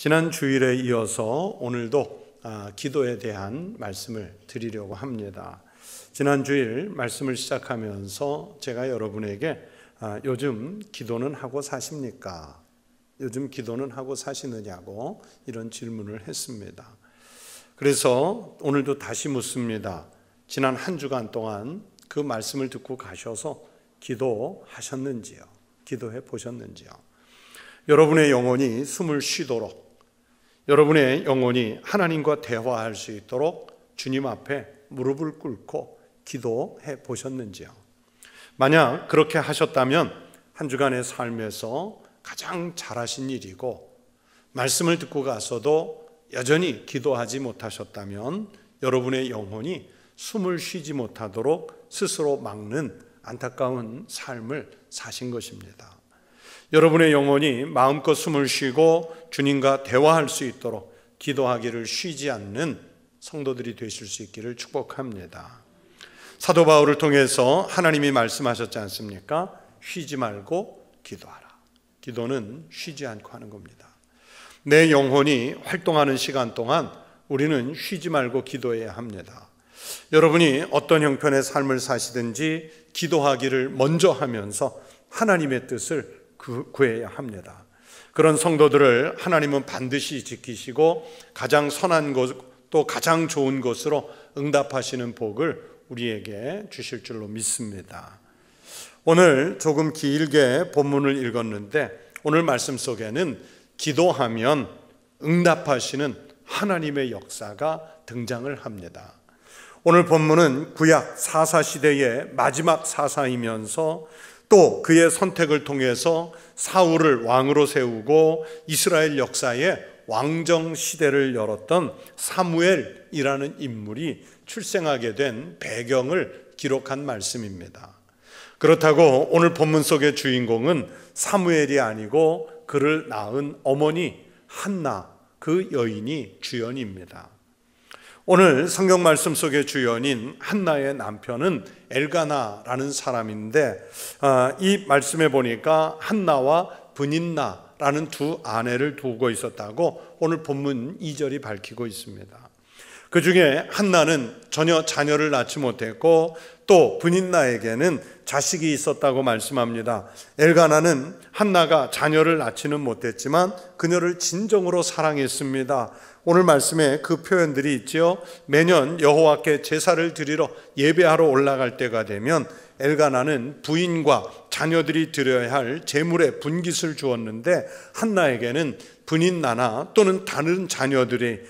지난 주일에 이어서 오늘도 기도에 대한 말씀을 드리려고 합니다. 지난 주일 말씀을 시작하면서 제가 여러분에게 요즘 기도는 하고 사십니까? 요즘 기도는 하고 사시느냐고 이런 질문을 했습니다. 그래서 오늘도 다시 묻습니다. 지난 한 주간 동안 그 말씀을 듣고 가셔서 기도하셨는지요? 기도해 보셨는지요? 여러분의 영혼이 숨을 쉬도록, 여러분의 영혼이 하나님과 대화할 수 있도록 주님 앞에 무릎을 꿇고 기도해 보셨는지요? 만약 그렇게 하셨다면 한 주간의 삶에서 가장 잘하신 일이고, 말씀을 듣고 가서도 여전히 기도하지 못하셨다면 여러분의 영혼이 숨을 쉬지 못하도록 스스로 막는 안타까운 삶을 사신 것입니다. 여러분의 영혼이 마음껏 숨을 쉬고 주님과 대화할 수 있도록 기도하기를 쉬지 않는 성도들이 되실 수 있기를 축복합니다. 사도 바울을 통해서 하나님이 말씀하셨지 않습니까? 쉬지 말고 기도하라. 기도는 쉬지 않고 하는 겁니다. 내 영혼이 활동하는 시간 동안 우리는 쉬지 말고 기도해야 합니다. 여러분이 어떤 형편의 삶을 사시든지 기도하기를 먼저 하면서 하나님의 뜻을 구해야 합니다. 그런 성도들을 하나님은 반드시 지키시고 가장 선한 것, 또 가장 좋은 것으로 응답하시는 복을 우리에게 주실 줄로 믿습니다. 오늘 조금 길게 본문을 읽었는데 오늘 말씀 속에는 기도하면 응답하시는 하나님의 역사가 등장을 합니다. 오늘 본문은 구약 사사시대의 마지막 사사이면서 또 그의 선택을 통해서 사울을 왕으로 세우고 이스라엘 역사에 왕정 시대를 열었던 사무엘이라는 인물이 출생하게 된 배경을 기록한 말씀입니다. 그렇다고 오늘 본문 속의 주인공은 사무엘이 아니고 그를 낳은 어머니 한나, 그 여인이 주연입니다. 오늘 성경 말씀 속의 주연인 한나의 남편은 엘가나라는 사람인데, 이 말씀에 보니까 한나와 브닌나라는 두 아내를 두고 있었다고 오늘 본문 2절이 밝히고 있습니다. 그 중에 한나는 전혀 자녀를 낳지 못했고 또 브닌나에게는 자식이 있었다고 말씀합니다. 엘가나는 한나가 자녀를 낳지는 못했지만 그녀를 진정으로 사랑했습니다. 오늘 말씀에 그 표현들이 있죠. 매년 여호와께 제사를 드리러 예배하러 올라갈 때가 되면 엘가나는 부인과 자녀들이 드려야 할 제물의 분깃을 주었는데 한나에게는 브닌나나 또는 다른 자녀들이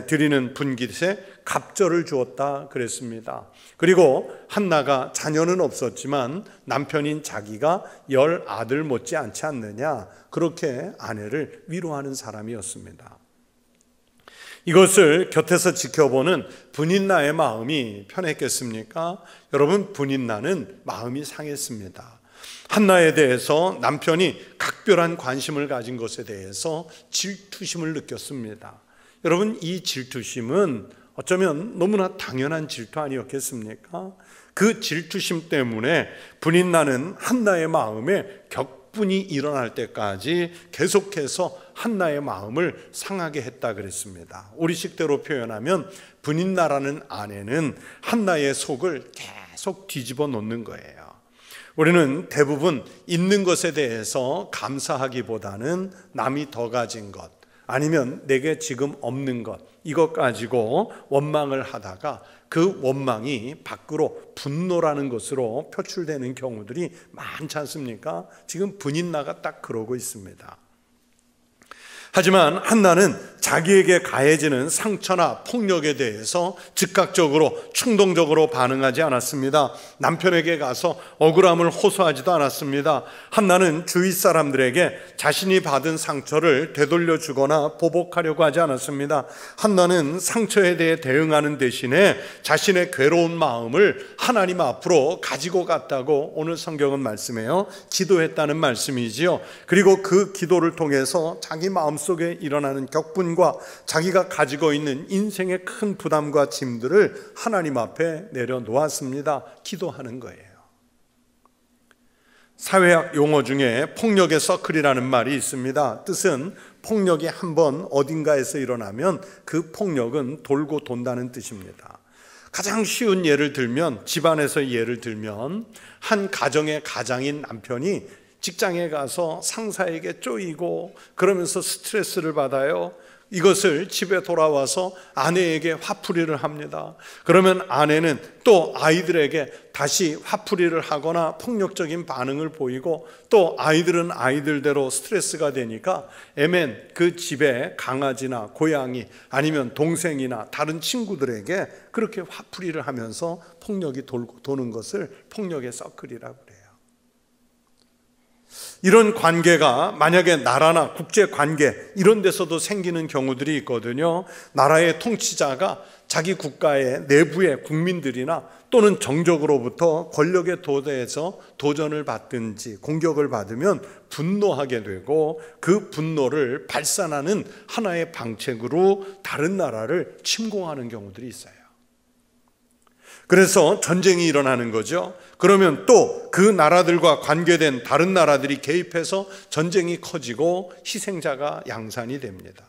드리는 분깃에 갑절을 주었다 그랬습니다. 그리고 한나가 자녀는 없었지만 남편인 자기가 10 아들 못지 않지 않느냐, 그렇게 아내를 위로하는 사람이었습니다. 이것을 곁에서 지켜보는 브닌나의 마음이 편했겠습니까? 여러분, 브닌나는 마음이 상했습니다. 한나에 대해서 남편이 각별한 관심을 가진 것에 대해서 질투심을 느꼈습니다. 여러분, 이 질투심은 어쩌면 너무나 당연한 질투 아니었겠습니까? 그 질투심 때문에 브닌나는 한나의 마음에 격분이 일어날 때까지 계속해서 한나의 마음을 상하게 했다 그랬습니다. 우리식대로 표현하면 브닌나라는 아내는 한나의 속을 계속 뒤집어 놓는 거예요. 우리는 대부분 있는 것에 대해서 감사하기보다는 남이 더 가진 것, 아니면 내게 지금 없는 것, 이것 가지고 원망을 하다가 그 원망이 밖으로 분노라는 것으로 표출되는 경우들이 많지 않습니까? 지금 브닌나가 딱 그러고 있습니다. 하지만 한나는 자기에게 가해지는 상처나 폭력에 대해서 즉각적으로 충동적으로 반응하지 않았습니다. 남편에게 가서 억울함을 호소하지도 않았습니다. 한나는 주위 사람들에게 자신이 받은 상처를 되돌려 주거나 보복하려고 하지 않았습니다. 한나는 상처에 대해 대응하는 대신에 자신의 괴로운 마음을 하나님 앞으로 가지고 갔다고 오늘 성경은 말씀해요. 기도했다는 말씀이지요. 그리고 그 기도를 통해서 자기 마음속에 일어나는 격분과 자기가 가지고 있는 인생의 큰 부담과 짐들을 하나님 앞에 내려놓았습니다. 기도하는 거예요. 사회학 용어 중에 폭력의 서클이라는 말이 있습니다. 뜻은 폭력이 한번 어딘가에서 일어나면 그 폭력은 돌고 돈다는 뜻입니다. 가장 쉬운 예를 들면, 집안에서 예를 들면 한 가정의 가장인 남편이 직장에 가서 상사에게 쪼이고 그러면서 스트레스를 받아요. 이것을 집에 돌아와서 아내에게 화풀이를 합니다. 그러면 아내는 또 아이들에게 다시 화풀이를 하거나 폭력적인 반응을 보이고, 또 아이들은 아이들대로 스트레스가 되니까 애맨 그 집에 강아지나 고양이 아니면 동생이나 다른 친구들에게 그렇게 화풀이를 하면서 폭력이 도는 것을 폭력의 서클이라고 그래요. 이런 관계가 만약에 나라나 국제 관계 이런 데서도 생기는 경우들이 있거든요. 나라의 통치자가 자기 국가의 내부의 국민들이나 또는 정적으로부터 권력의 도대에서 도전을 받든지 공격을 받으면 분노하게 되고, 그 분노를 발산하는 하나의 방책으로 다른 나라를 침공하는 경우들이 있어요. 그래서 전쟁이 일어나는 거죠. 그러면 또 그 나라들과 관계된 다른 나라들이 개입해서 전쟁이 커지고 희생자가 양산이 됩니다.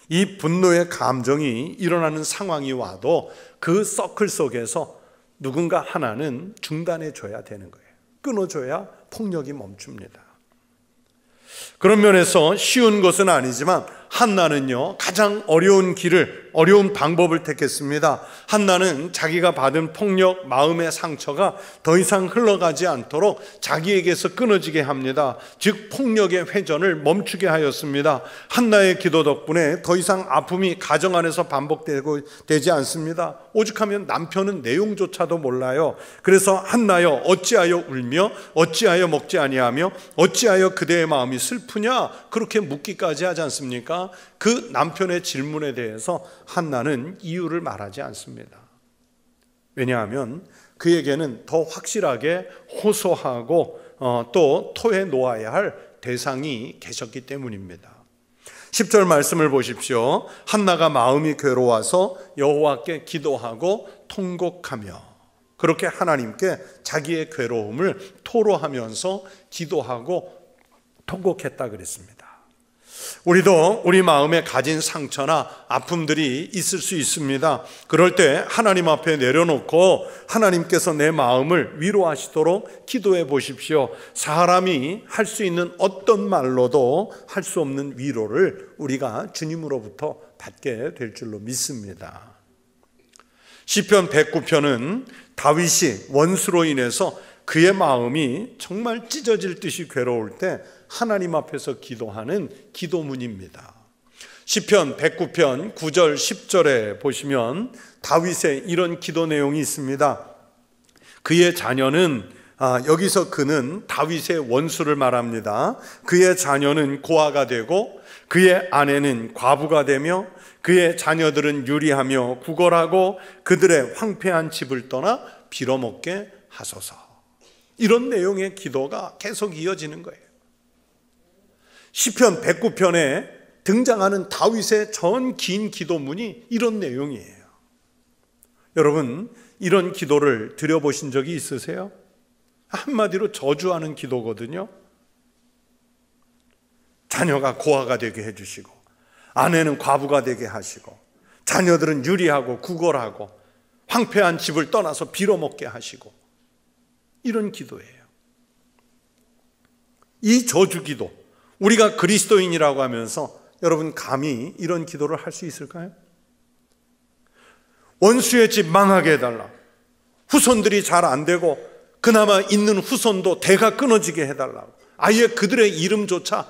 이 분노의 감정이 일어나는 상황이 와도 그 서클 속에서 누군가 하나는 중단해 줘야 되는 거예요. 끊어줘야 폭력이 멈춥니다. 그런 면에서 쉬운 것은 아니지만 한나는요, 가장 어려운 방법을 택했습니다. 한나는 자기가 받은 폭력, 마음의 상처가 더 이상 흘러가지 않도록 자기에게서 끊어지게 합니다. 즉 폭력의 회전을 멈추게 하였습니다. 한나의 기도 덕분에 더 이상 아픔이 가정 안에서 되지 않습니다. 오죽하면 남편은 내용조차도 몰라요. 그래서 한나여 어찌하여 울며 어찌하여 먹지 아니하며 어찌하여 그대의 마음이 슬프냐, 그렇게 묻기까지 하지 않습니까? 그 남편의 질문에 대해서 한나는 이유를 말하지 않습니다. 왜냐하면 그에게는 더 확실하게 호소하고 또 토해 놓아야 할 대상이 계셨기 때문입니다. 10절 말씀을 보십시오. 한나가 마음이 괴로워서 여호와께 기도하고 통곡하며, 그렇게 하나님께 자기의 괴로움을 토로하면서 기도하고 통곡했다 그랬습니다. 우리도 우리 마음에 가진 상처나 아픔들이 있을 수 있습니다. 그럴 때 하나님 앞에 내려놓고 하나님께서 내 마음을 위로하시도록 기도해 보십시오. 사람이 할 수 있는 어떤 말로도 할 수 없는 위로를 우리가 주님으로부터 받게 될 줄로 믿습니다. 시편 109편은 다윗이 원수로 인해서 그의 마음이 정말 찢어질 듯이 괴로울 때 하나님 앞에서 기도하는 기도문입니다. 시편 109편 9절 10절에 보시면 다윗의 이런 기도 내용이 있습니다. 그의 자녀는, 여기서 그는 다윗의 원수를 말합니다. 그의 자녀는 고아가 되고 그의 아내는 과부가 되며 그의 자녀들은 유리하며 구걸하고 그들의 황폐한 집을 떠나 빌어먹게 하소서. 이런 내용의 기도가 계속 이어지는 거예요. 시편 109편에 등장하는 다윗의 전 긴 기도문이 이런 내용이에요. 여러분, 이런 기도를 드려보신 적이 있으세요? 한마디로 저주하는 기도거든요. 자녀가 고아가 되게 해주시고, 아내는 과부가 되게 하시고, 자녀들은 유리하고 구걸하고 황폐한 집을 떠나서 빌어먹게 하시고, 이런 기도예요. 이 저주 기도, 우리가 그리스도인이라고 하면서 여러분 감히 이런 기도를 할 수 있을까요? 원수의 집 망하게 해달라, 후손들이 잘 안 되고 그나마 있는 후손도 대가 끊어지게 해달라고, 아예 그들의 이름조차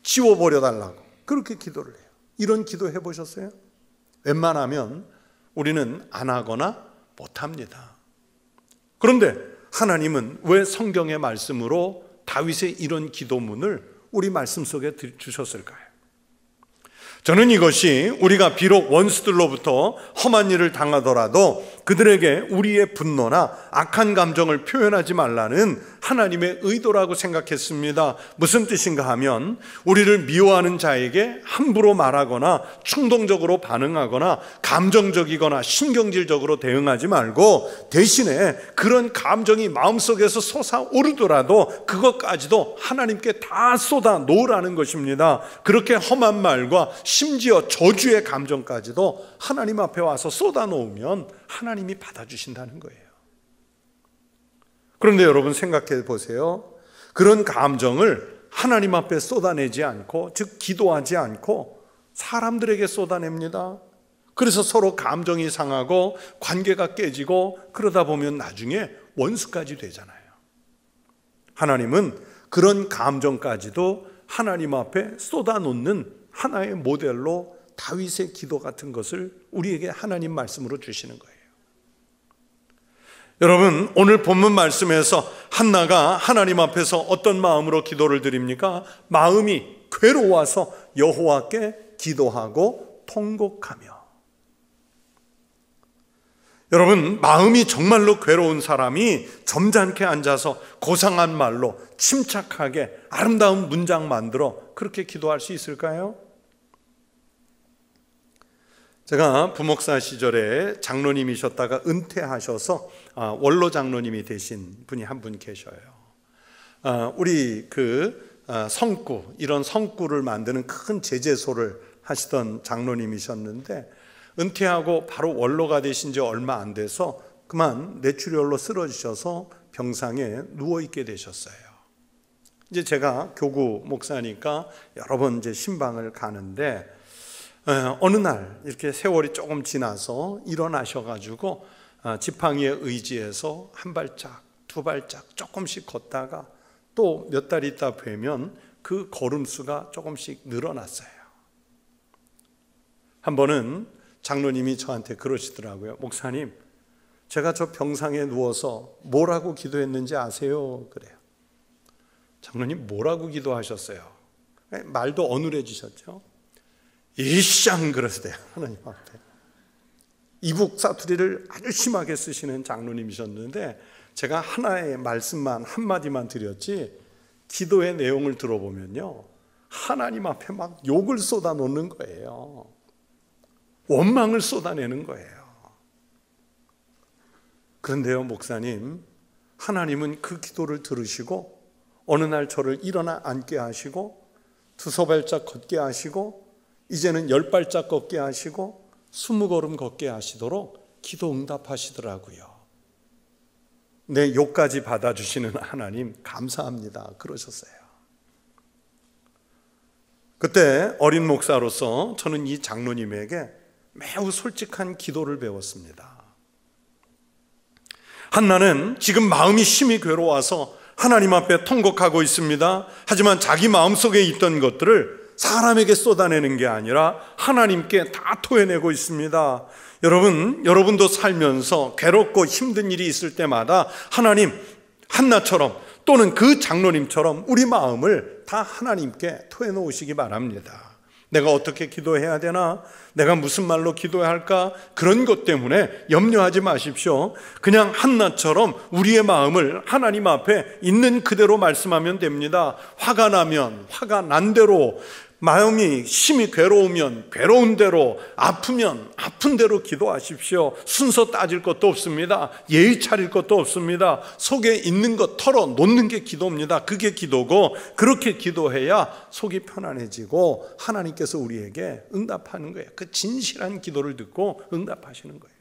지워버려달라고 그렇게 기도를 해요. 이런 기도 해보셨어요? 웬만하면 우리는 안 하거나 못합니다. 그런데 하나님은 왜 성경의 말씀으로 다윗의 이런 기도문을 우리 말씀 속에 주셨을까요? 저는 이것이 우리가 비록 원수들로부터 험한 일을 당하더라도 그들에게 우리의 분노나 악한 감정을 표현하지 말라는 하나님의 의도라고 생각했습니다. 무슨 뜻인가 하면 우리를 미워하는 자에게 함부로 말하거나 충동적으로 반응하거나 감정적이거나 신경질적으로 대응하지 말고 대신에 그런 감정이 마음속에서 솟아오르더라도 그것까지도 하나님께 다 쏟아 놓으라는 것입니다. 그렇게 험한 말과 심지어 저주의 감정까지도 하나님 앞에 와서 쏟아 놓으면 하나님이 받아주신다는 거예요. 그런데 여러분 생각해 보세요. 그런 감정을 하나님 앞에 쏟아내지 않고, 즉 기도하지 않고 사람들에게 쏟아냅니다. 그래서 서로 감정이 상하고 관계가 깨지고 그러다 보면 나중에 원수까지 되잖아요. 하나님은 그런 감정까지도 하나님 앞에 쏟아놓는 하나의 모델로 다윗의 기도 같은 것을 우리에게 하나님 말씀으로 주시는 거예요. 여러분, 오늘 본문 말씀에서 한나가 하나님 앞에서 어떤 마음으로 기도를 드립니까? 마음이 괴로워서 여호와께 기도하고 통곡하며. 여러분, 마음이 정말로 괴로운 사람이 점잖게 앉아서 고상한 말로 침착하게 아름다운 문장 만들어 그렇게 기도할 수 있을까요? 제가 부목사 시절에 장로님이셨다가 은퇴하셔서 원로 장로님이 되신 분이 한 분 계셔요. 우리 성구, 이런 성구를 만드는 큰 제재소를 하시던 장로님이셨는데 은퇴하고 바로 원로가 되신 지 얼마 안 돼서 그만 뇌출혈로 쓰러지셔서 병상에 누워있게 되셨어요. 이제 제가 교구 목사니까 여러 번 이제 신방을 가는데 어느 날 이렇게 세월이 조금 지나서 일어나셔가지고 지팡이에 의지해서 한 발짝, 두 발짝 조금씩 걷다가 또 몇 달 있다 뵈면 그 걸음수가 조금씩 늘어났어요. 한 번은 장로님이 저한테 그러시더라고요. 목사님, 제가 저 병상에 누워서 뭐라고 기도했는지 아세요? 그래요. 장로님, 뭐라고 기도하셨어요? 말도 어눌해지셨죠? 일쌍 그러세요. 하나님 앞에 이북 사투리를 아주 심하게 쓰시는 장로님이셨는데 제가 하나의 말씀만 한마디만 드렸지 기도의 내용을 들어보면요, 하나님 앞에 막 욕을 쏟아놓는 거예요. 원망을 쏟아내는 거예요. 그런데요, 목사님, 하나님은 그 기도를 들으시고 어느 날 저를 일어나 앉게 하시고 두서 발짝 걷게 하시고 이제는 10발짝 걷게 하시고 20걸음 걷게 하시도록 기도 응답하시더라고요. 내 욕까지 받아주시는 하나님 감사합니다. 그러셨어요. 그때 어린 목사로서 저는 이 장로님에게 매우 솔직한 기도를 배웠습니다. 한나는 지금 마음이 심히 괴로워서 하나님 앞에 통곡하고 있습니다. 하지만 자기 마음속에 있던 것들을 사람에게 쏟아내는 게 아니라 하나님께 다 토해내고 있습니다. 여러분도 살면서 괴롭고 힘든 일이 있을 때마다 하나님, 한나처럼 또는 그 장로님처럼 우리 마음을 다 하나님께 토해놓으시기 바랍니다. 내가 어떻게 기도해야 되나? 내가 무슨 말로 기도해야 할까? 그런 것 때문에 염려하지 마십시오. 그냥 한나처럼 우리의 마음을 하나님 앞에 있는 그대로 말씀하면 됩니다. 화가 나면 화가 난 대로, 마음이 심히 괴로우면 괴로운 대로, 아프면 아픈 대로 기도하십시오. 순서 따질 것도 없습니다. 예의 차릴 것도 없습니다. 속에 있는 것 털어놓는 게 기도입니다. 그게 기도고, 그렇게 기도해야 속이 편안해지고 하나님께서 우리에게 응답하는 거예요. 그 진실한 기도를 듣고 응답하시는 거예요.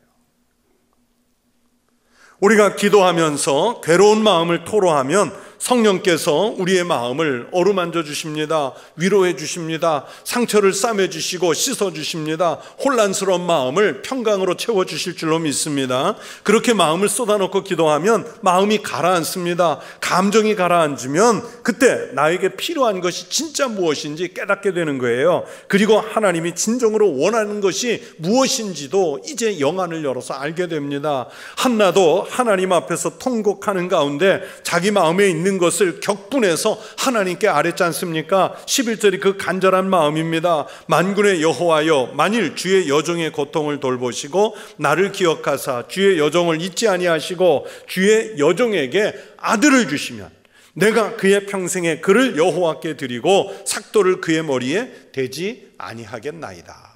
우리가 기도하면서 괴로운 마음을 토로하면 성령께서 우리의 마음을 어루만져 주십니다. 위로해 주십니다. 상처를 싸매 주시고 씻어 주십니다. 혼란스러운 마음을 평강으로 채워 주실 줄로 믿습니다. 그렇게 마음을 쏟아놓고 기도하면 마음이 가라앉습니다. 감정이 가라앉으면 그때 나에게 필요한 것이 진짜 무엇인지 깨닫게 되는 거예요. 그리고 하나님이 진정으로 원하는 것이 무엇인지도 이제 영안을 열어서 알게 됩니다. 한나도 하나님 앞에서 통곡하는 가운데 자기 마음에 있는 있는 것을 격분해서 하나님께 아뢰지 않습니까? 11절이 그 간절한 마음입니다. 만군의 여호와여, 만일 주의 여종의 고통을 돌보시고 나를 기억하사 주의 여종을 잊지 아니하시고 주의 여종에게 아들을 주시면 내가 그의 평생에 그를 여호와께 드리고 삭도를 그의 머리에 대지 아니하겠나이다.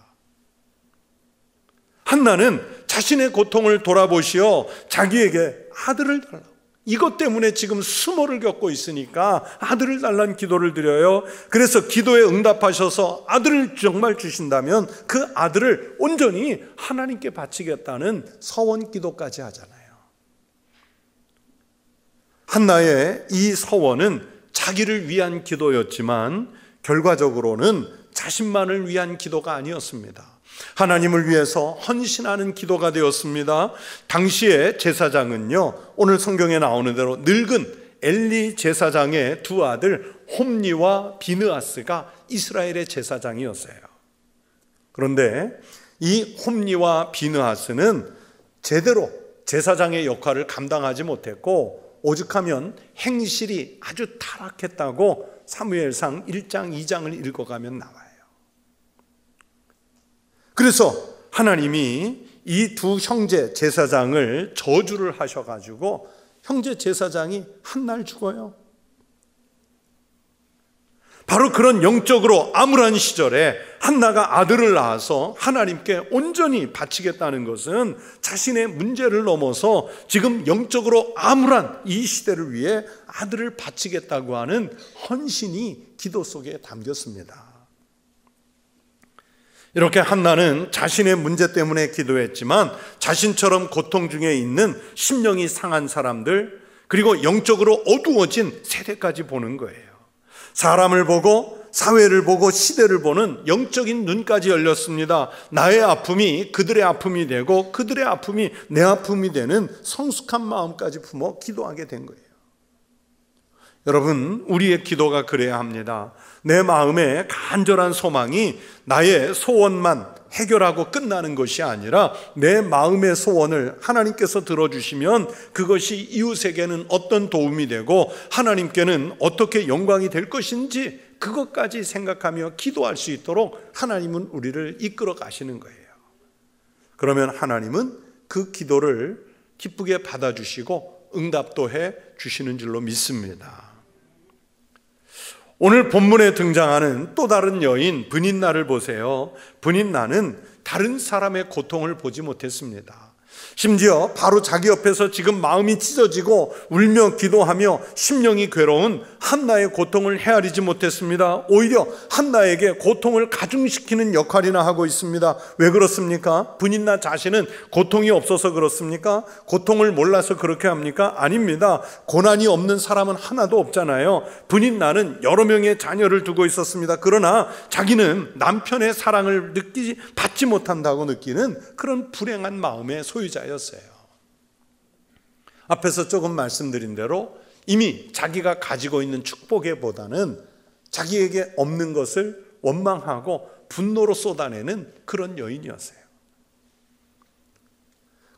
한나는 자신의 고통을 돌아보시어 자기에게 아들을 달라고, 이것 때문에 지금 수모를 겪고 있으니까 아들을 달라는 기도를 드려요. 그래서 기도에 응답하셔서 아들을 정말 주신다면 그 아들을 온전히 하나님께 바치겠다는 서원 기도까지 하잖아요. 한나의 이 서원은 자기를 위한 기도였지만 결과적으로는 자신만을 위한 기도가 아니었습니다. 하나님을 위해서 헌신하는 기도가 되었습니다. 당시의 제사장은요, 오늘 성경에 나오는 대로 늙은 엘리 제사장의 두 아들 홈니와 비느하스가 이스라엘의 제사장이었어요. 그런데 이 홈니와 비느하스는 제대로 제사장의 역할을 감당하지 못했고 오죽하면 행실이 아주 타락했다고 사무엘상 1장 2장을 읽어가면 나와요. 그래서 하나님이 이 두 형제 제사장을 저주를 하셔가지고 형제 제사장이 한 날 죽어요. 바로 그런 영적으로 암울한 시절에 한나가 아들을 낳아서 하나님께 온전히 바치겠다는 것은 자신의 문제를 넘어서 지금 영적으로 암울한 이 시대를 위해 아들을 바치겠다고 하는 헌신이 기도 속에 담겼습니다. 이렇게 한나는 자신의 문제 때문에 기도했지만 자신처럼 고통 중에 있는 심령이 상한 사람들, 그리고 영적으로 어두워진 세대까지 보는 거예요. 사람을 보고 사회를 보고 시대를 보는 영적인 눈까지 열렸습니다. 나의 아픔이 그들의 아픔이 되고 그들의 아픔이 내 아픔이 되는 성숙한 마음까지 품어 기도하게 된 거예요. 여러분, 우리의 기도가 그래야 합니다. 내 마음의 간절한 소망이 나의 소원만 해결하고 끝나는 것이 아니라 내 마음의 소원을 하나님께서 들어주시면 그것이 이웃에게는 어떤 도움이 되고 하나님께는 어떻게 영광이 될 것인지 그것까지 생각하며 기도할 수 있도록 하나님은 우리를 이끌어 가시는 거예요. 그러면 하나님은 그 기도를 기쁘게 받아주시고 응답도 해 주시는 줄로 믿습니다. 오늘 본문에 등장하는 또 다른 여인 브닛나를 보세요. 브닛나는 다른 사람의 고통을 보지 못했습니다. 심지어 바로 자기 옆에서 지금 마음이 찢어지고 울며 기도하며 심령이 괴로운 한나의 고통을 헤아리지 못했습니다. 오히려 한나에게 고통을 가중시키는 역할이나 하고 있습니다. 왜 그렇습니까? 브닛나 자신은 고통이 없어서 그렇습니까? 고통을 몰라서 그렇게 합니까? 아닙니다. 고난이 없는 사람은 하나도 없잖아요. 브닛나는 여러 명의 자녀를 두고 있었습니다. 그러나 자기는 남편의 사랑을 받지 못한다고 느끼는 그런 불행한 마음의 소유자였어요. 앞에서 조금 말씀드린 대로 이미 자기가 가지고 있는 축복에보다는 자기에게 없는 것을 원망하고 분노로 쏟아내는 그런 여인이었어요.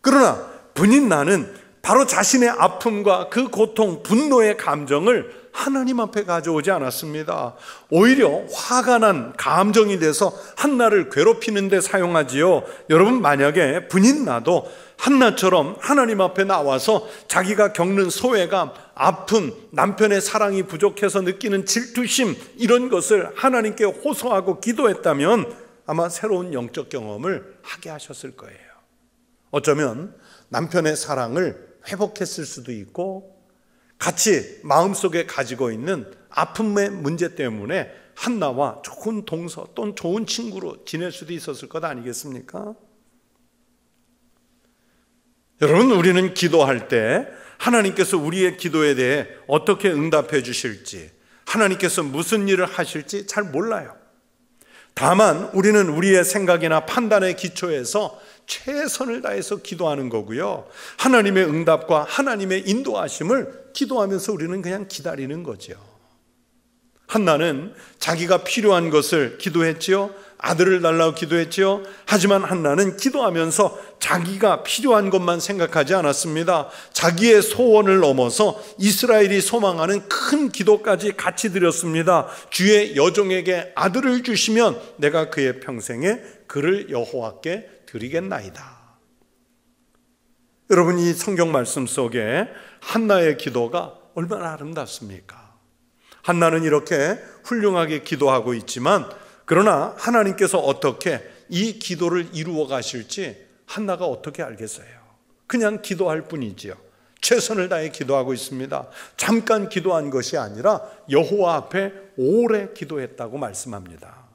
그러나 브닛나는 바로 자신의 아픔과 그 고통, 분노의 감정을 하나님 앞에 가져오지 않았습니다. 오히려 화가 난 감정이 돼서 한나를 괴롭히는 데 사용하지요. 여러분, 만약에 브닛나도 한나처럼 하나님 앞에 나와서 자기가 겪는 소외감, 아픔, 남편의 사랑이 부족해서 느끼는 질투심, 이런 것을 하나님께 호소하고 기도했다면 아마 새로운 영적 경험을 하게 하셨을 거예요. 어쩌면 남편의 사랑을 회복했을 수도 있고 같이 마음속에 가지고 있는 아픔의 문제 때문에 한나와 좋은 동서 또는 좋은 친구로 지낼 수도 있었을 것 아니겠습니까? 여러분, 우리는 기도할 때 하나님께서 우리의 기도에 대해 어떻게 응답해 주실지, 하나님께서 무슨 일을 하실지 잘 몰라요. 다만 우리는 우리의 생각이나 판단의 기초에서 최선을 다해서 기도하는 거고요. 하나님의 응답과 하나님의 인도하심을 기도하면서 우리는 그냥 기다리는 거죠. 한나는 자기가 필요한 것을 기도했지요. 아들을 달라고 기도했지요. 하지만 한나는 기도하면서 자기가 필요한 것만 생각하지 않았습니다. 자기의 소원을 넘어서 이스라엘이 소망하는 큰 기도까지 같이 드렸습니다. 주의 여종에게 아들을 주시면 내가 그의 평생에 그를 여호와께 드리겠나이다. 여러분, 이 성경 말씀 속에 한나의 기도가 얼마나 아름답습니까? 한나는 이렇게 훌륭하게 기도하고 있지만, 그러나 하나님께서 어떻게 이 기도를 이루어 가실지 한나가 어떻게 알겠어요? 그냥 기도할 뿐이지요. 최선을 다해 기도하고 있습니다. 잠깐 기도한 것이 아니라 여호와 앞에 오래 기도했다고 말씀합니다.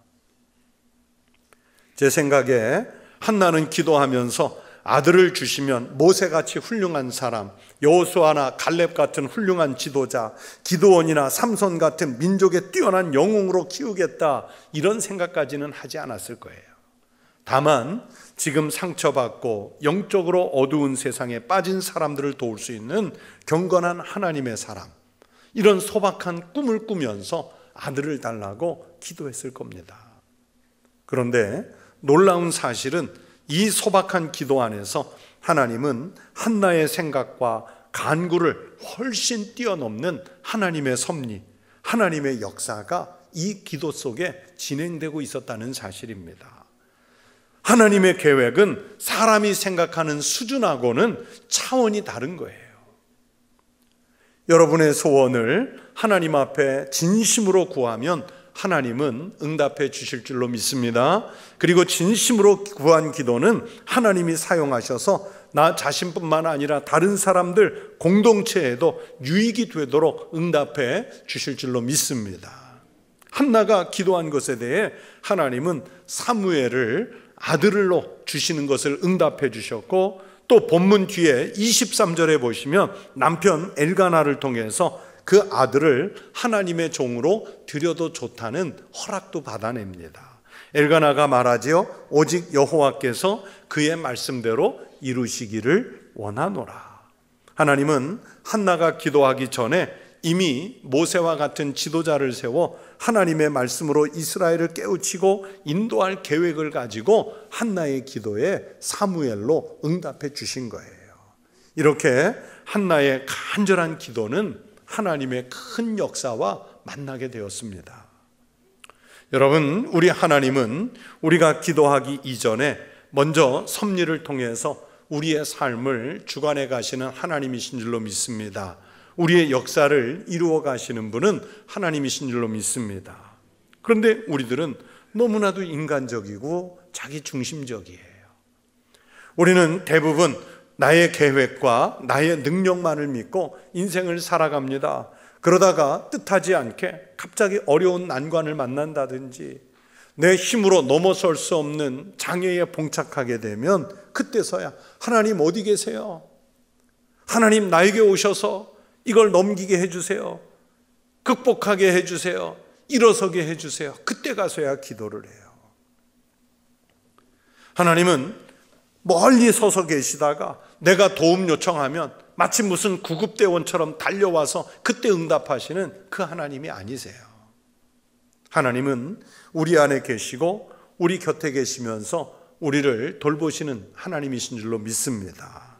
제 생각에 한나는 기도하면서 아들을 주시면 모세같이 훌륭한 사람, 여호수아나 갈렙 같은 훌륭한 지도자, 기드온이나 삼손 같은 민족의 뛰어난 영웅으로 키우겠다, 이런 생각까지는 하지 않았을 거예요. 다만 지금 상처받고 영적으로 어두운 세상에 빠진 사람들을 도울 수 있는 경건한 하나님의 사람, 이런 소박한 꿈을 꾸면서 아들을 달라고 기도했을 겁니다. 그런데 놀라운 사실은 이 소박한 기도 안에서 하나님은 한나의 생각과 간구를 훨씬 뛰어넘는 하나님의 섭리, 하나님의 역사가 이 기도 속에 진행되고 있었다는 사실입니다. 하나님의 계획은 사람이 생각하는 수준하고는 차원이 다른 거예요. 여러분의 소원을 하나님 앞에 진심으로 구하면 하나님은 응답해 주실 줄로 믿습니다. 그리고 진심으로 구한 기도는 하나님이 사용하셔서 나 자신뿐만 아니라 다른 사람들 공동체에도 유익이 되도록 응답해 주실 줄로 믿습니다. 한나가 기도한 것에 대해 하나님은 사무엘을 아들로 주시는 것을 응답해 주셨고, 또 본문 뒤에 23절에 보시면 남편 엘가나를 통해서 그 아들을 하나님의 종으로 드려도 좋다는 허락도 받아냅니다. 엘가나가 말하지요. 오직 여호와께서 그의 말씀대로 이루시기를 원하노라. 하나님은 한나가 기도하기 전에 이미 모세와 같은 지도자를 세워 하나님의 말씀으로 이스라엘을 깨우치고 인도할 계획을 가지고 한나의 기도에 사무엘로 응답해 주신 거예요. 이렇게 한나의 간절한 기도는 하나님의 큰 역사와 만나게 되었습니다. 여러분, 우리 하나님은 우리가 기도하기 이전에 먼저 섭리를 통해서 우리의 삶을 주관해 가시는 하나님이신 줄로 믿습니다. 우리의 역사를 이루어 가시는 분은 하나님이신 줄로 믿습니다. 그런데 우리들은 너무나도 인간적이고 자기중심적이에요. 우리는 대부분 나의 계획과 나의 능력만을 믿고 인생을 살아갑니다. 그러다가 뜻하지 않게 갑자기 어려운 난관을 만난다든지 내 힘으로 넘어설 수 없는 장애에 봉착하게 되면 그때서야 하나님 어디 계세요? 하나님 나에게 오셔서 이걸 넘기게 해주세요. 극복하게 해주세요. 일어서게 해주세요. 그때 가서야 기도를 해요. 하나님은 멀리 서서 계시다가 내가 도움 요청하면 마치 무슨 구급대원처럼 달려와서 그때 응답하시는 그 하나님이 아니세요. 하나님은 우리 안에 계시고 우리 곁에 계시면서 우리를 돌보시는 하나님이신 줄로 믿습니다.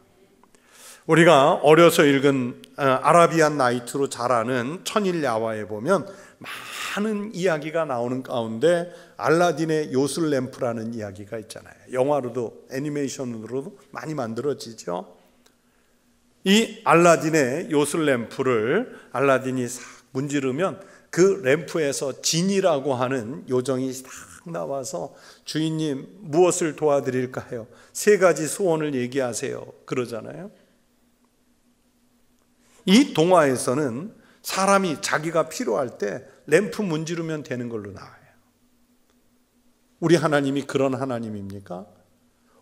우리가 어려서 읽은 아라비안 나이트로 잘 아는 천일야화에 보면 많은 이야기가 나오는 가운데 알라딘의 요술램프라는 이야기가 있잖아요. 영화로도 애니메이션으로도 많이 만들어지죠. 이 알라딘의 요술램프를 알라딘이 싹 문지르면 그 램프에서 진이라고 하는 요정이 딱 나와서 주인님 무엇을 도와드릴까요? 3가지 소원을 얘기하세요. 그러잖아요. 이 동화에서는 사람이 자기가 필요할 때 램프 문지르면 되는 걸로 나와요. 우리 하나님이 그런 하나님입니까?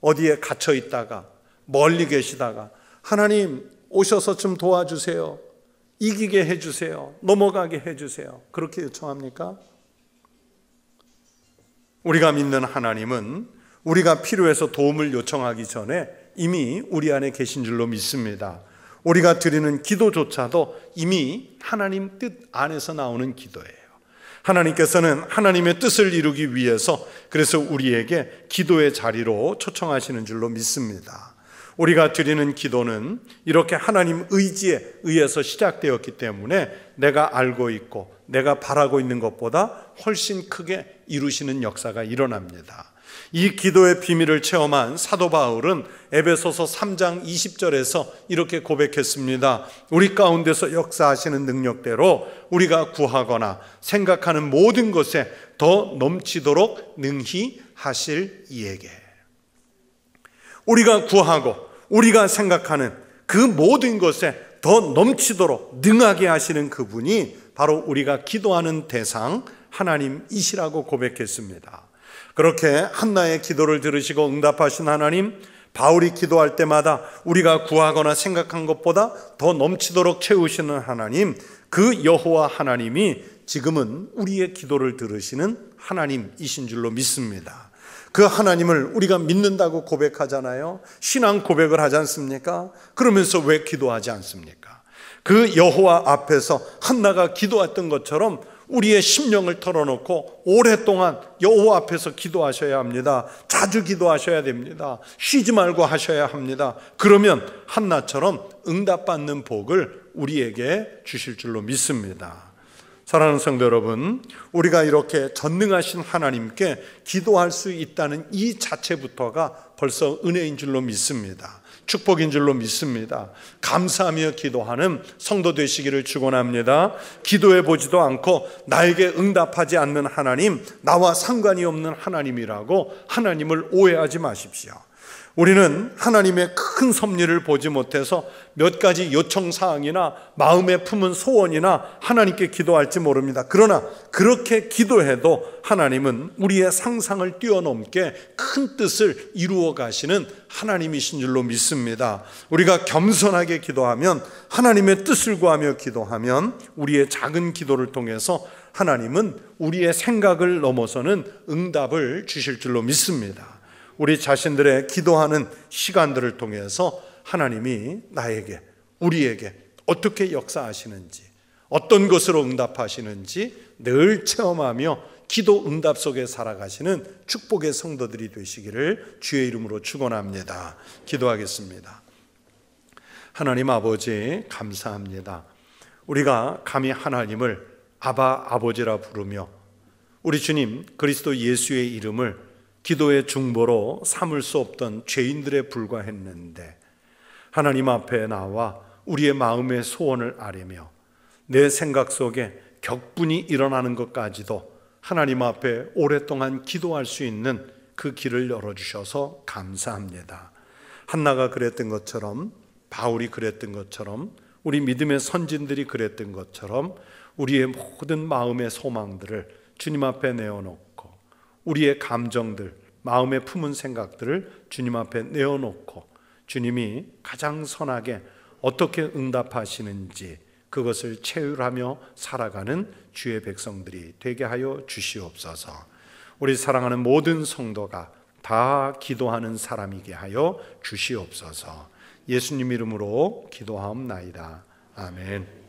어디에 갇혀 있다가 멀리 계시다가 하나님 오셔서 좀 도와주세요. 이기게 해주세요. 넘어가게 해주세요. 그렇게 요청합니까? 우리가 믿는 하나님은 우리가 필요해서 도움을 요청하기 전에 이미 우리 안에 계신 줄로 믿습니다. 우리가 드리는 기도조차도 이미 하나님 뜻 안에서 나오는 기도예요. 하나님께서는 하나님의 뜻을 이루기 위해서 그래서 우리에게 기도의 자리로 초청하시는 줄로 믿습니다. 우리가 드리는 기도는 이렇게 하나님 의지에 의해서 시작되었기 때문에 내가 알고 있고 내가 바라고 있는 것보다 훨씬 크게 이루시는 역사가 일어납니다. 이 기도의 비밀을 체험한 사도 바울은 에베소서 3장 20절에서 이렇게 고백했습니다. 우리 가운데서 역사하시는 능력대로 우리가 구하거나 생각하는 모든 것에 더 넘치도록 능히 하실 이에게. 우리가 구하고 우리가 생각하는 그 모든 것에 더 넘치도록 능하게 하시는 그분이 바로 우리가 기도하는 대상 하나님이시라고 고백했습니다. 그렇게 한나의 기도를 들으시고 응답하신 하나님, 바울이 기도할 때마다 우리가 구하거나 생각한 것보다 더 넘치도록 채우시는 하나님, 그 여호와 하나님이 지금은 우리의 기도를 들으시는 하나님이신 줄로 믿습니다. 그 하나님을 우리가 믿는다고 고백하잖아요. 신앙 고백을 하지 않습니까? 그러면서 왜 기도하지 않습니까? 그 여호와 앞에서 한나가 기도했던 것처럼 우리의 심령을 털어놓고 오랫동안 여호와 앞에서 기도하셔야 합니다. 자주 기도하셔야 됩니다. 쉬지 말고 하셔야 합니다. 그러면 한나처럼 응답받는 복을 우리에게 주실 줄로 믿습니다. 사랑하는 성도 여러분, 우리가 이렇게 전능하신 하나님께 기도할 수 있다는 이 자체부터가 벌써 은혜인 줄로 믿습니다. 축복인 줄로 믿습니다. 감사하며 기도하는 성도 되시기를 축원합니다. 기도해 보지도 않고 나에게 응답하지 않는 하나님, 나와 상관이 없는 하나님이라고 하나님을 오해하지 마십시오. 우리는 하나님의 큰 섭리를 보지 못해서 몇 가지 요청사항이나 마음에 품은 소원이나 하나님께 기도할지 모릅니다. 그러나 그렇게 기도해도 하나님은 우리의 상상을 뛰어넘게 큰 뜻을 이루어 가시는 하나님이신 줄로 믿습니다. 우리가 겸손하게 기도하면, 하나님의 뜻을 구하며 기도하면 우리의 작은 기도를 통해서 하나님은 우리의 생각을 넘어서는 응답을 주실 줄로 믿습니다. 우리 자신들의 기도하는 시간들을 통해서 하나님이 나에게, 우리에게 어떻게 역사하시는지, 어떤 것으로 응답하시는지 늘 체험하며 기도 응답 속에 살아가시는 축복의 성도들이 되시기를 주의 이름으로 축원합니다. 기도하겠습니다. 하나님 아버지, 감사합니다. 우리가 감히 하나님을 아바 아버지라 부르며 우리 주님 그리스도 예수의 이름을 기도의 중보로 삼을 수 없던 죄인들에 불과했는데 하나님 앞에 나와 우리의 마음의 소원을 아뢰며 내 생각 속에 격분이 일어나는 것까지도 하나님 앞에 오랫동안 기도할 수 있는 그 길을 열어주셔서 감사합니다. 한나가 그랬던 것처럼, 바울이 그랬던 것처럼, 우리 믿음의 선진들이 그랬던 것처럼 우리의 모든 마음의 소망들을 주님 앞에 내어놓고 우리의 감정들, 마음에 품은 생각들을 주님 앞에 내어놓고 주님이 가장 선하게 어떻게 응답하시는지 그것을 체휼하며 살아가는 주의 백성들이 되게 하여 주시옵소서. 우리 사랑하는 모든 성도가 다 기도하는 사람이게 하여 주시옵소서. 예수님 이름으로 기도하옵나이다. 아멘.